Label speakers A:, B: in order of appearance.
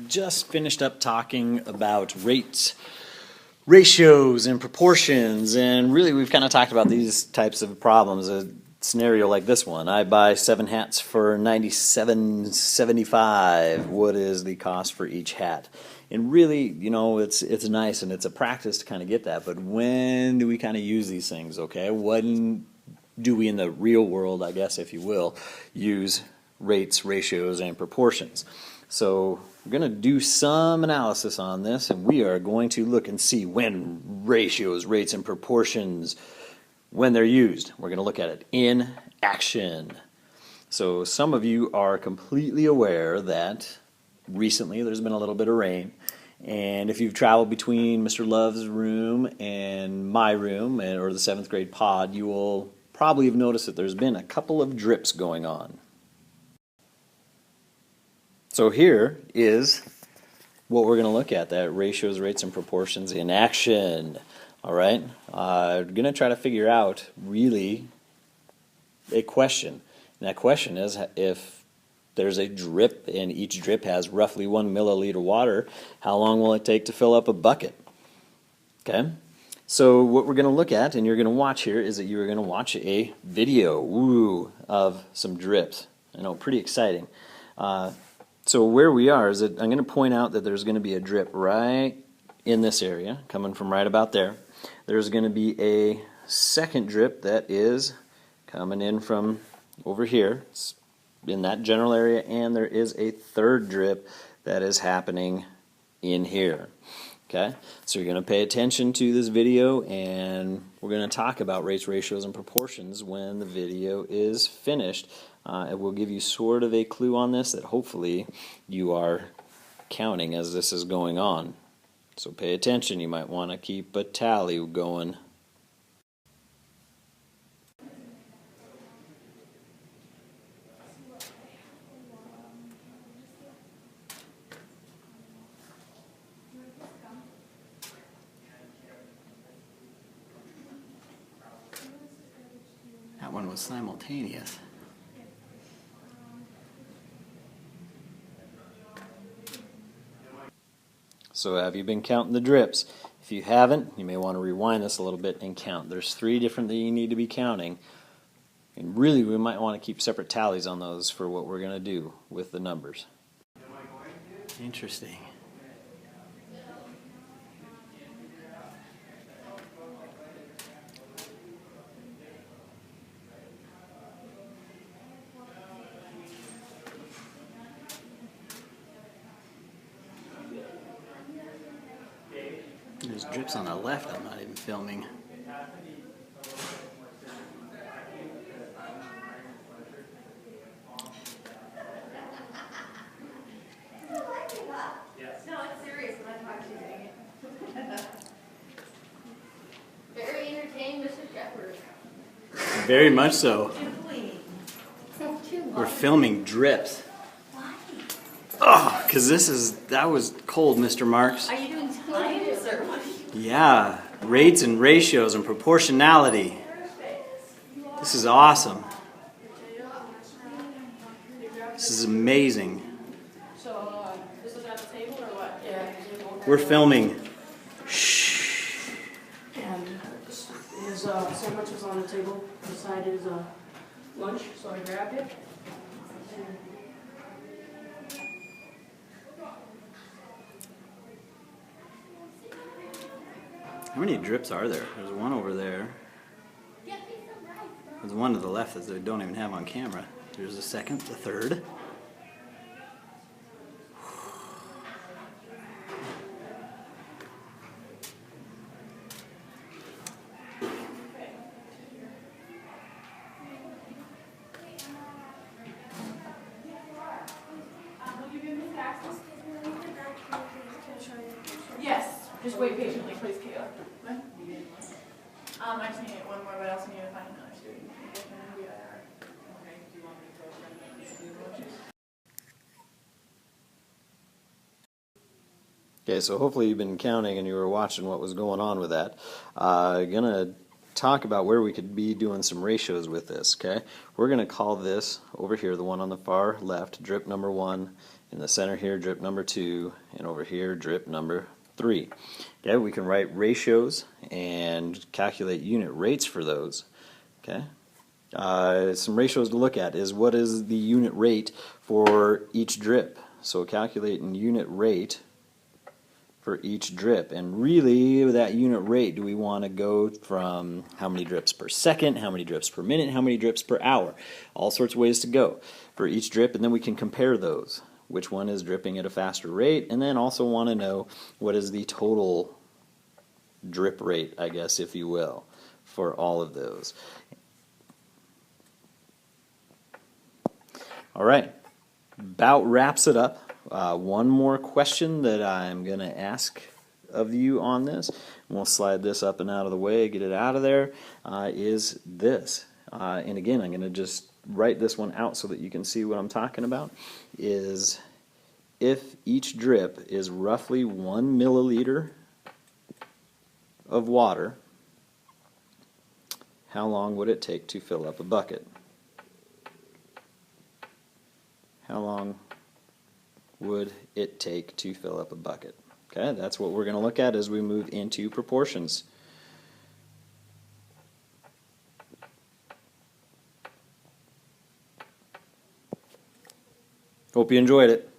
A: just finished up talking about rates, ratios, and proportions, and really we've kind of talked about these types of problems. A scenario like this one: I buy 7 hats for $97.75. What is the cost for each hat? And really, it's nice and it's a practice to kind of get that. But when do we kind of use these things? Okay, when do we in the real world, I guess, if you will, use rates, ratios, and proportions? So we're going to do some analysis on this, and we are going to look and see when ratios, rates, and proportions, when they're used. We're going to look at it in action. So some of you are completely aware that recently there's been a little bit of rain, and if you've traveled between Mr. Love's room and my room, or the 7th grade pod, you will probably have noticed that there's been a couple of drips going on. So here is what we're going to look at, that ratios, rates, and proportions in action. All right? We're going to try to figure out really a question. And that question is, if there's a drip and each drip has roughly 1 milliliter water, how long will it take to fill up a bucket? Okay? So what we're going to look at, and you're going to watch here, is that you're going to watch a video of some drips. I know, pretty exciting. So where we are is that I'm going to point out that there's going to be a drip right in this area, coming from right about there. There's going to be a second drip that is coming in from over here, it's in that general area, and there is a third drip that is happening in here. Okay, so you're going to pay attention to this video, and we're going to talk about rates, ratios, and proportions when the video is finished. It will give you sort of a clue on this that hopefully you are counting as this is going on. So pay attention. You might want to keep a tally going. That one was simultaneous. So have you been counting the drips? If you haven't, you may want to rewind this a little bit and count. There's 3 different that you need to be counting. And really, we might want to keep separate tallies on those for what we're going to do with the numbers. Interesting. There's drips on the left I'm not even filming.
B: No, it's serious when I talk to you, dang it. Very entertaining, Mr. Shepherd.
A: Very much so.
B: Too
A: We're filming drips.
B: Why?
A: Oh, because that was cold, Mr. Marks.
B: Are you doing times or what?
A: Yeah, rates and ratios and proportionality. This is awesome. This is amazing.
C: So, this is at the table or what? Yeah.
A: We're filming. Shh.
C: And his sandwich was on the table beside his lunch, so I grabbed it.
A: How many drips are there? There's one over there. There's one to the left that they don't even have on camera. There's the second, the third.
C: Yes, just wait patiently, please, Kayla. I just need one more, but I also need to find another student.
A: Okay, so hopefully you've been counting and you were watching what was going on with that. Gonna talk about where we could be doing some ratios with this, okay? We're going to call this over here, the one on the far left, drip number 1, in the center here, drip number 2, and over here, drip number 3. Okay, we can write ratios and calculate unit rates for those, okay? Some ratios to look at is what is the unit rate for each drip. So calculating unit rate for each drip, and really that unit rate, do we want to go from how many drips per second, how many drips per minute, how many drips per hour, all sorts of ways to go for each drip, and then we can compare those, which one is dripping at a faster rate, and then also want to know what is the total drip rate, I guess, if you will, for all of those. All right, about wraps it up. One more question that I'm going to ask of you on this, and we'll slide this up and out of the way, get it out of there, is this. And again, I'm going to just write this one out so that you can see what I'm talking about, is if each drip is roughly 1 milliliter of water, how long would it take to fill up a bucket? How long would it take to fill up a bucket? Okay, that's what we're going to look at as we move into proportions. Hope you enjoyed it.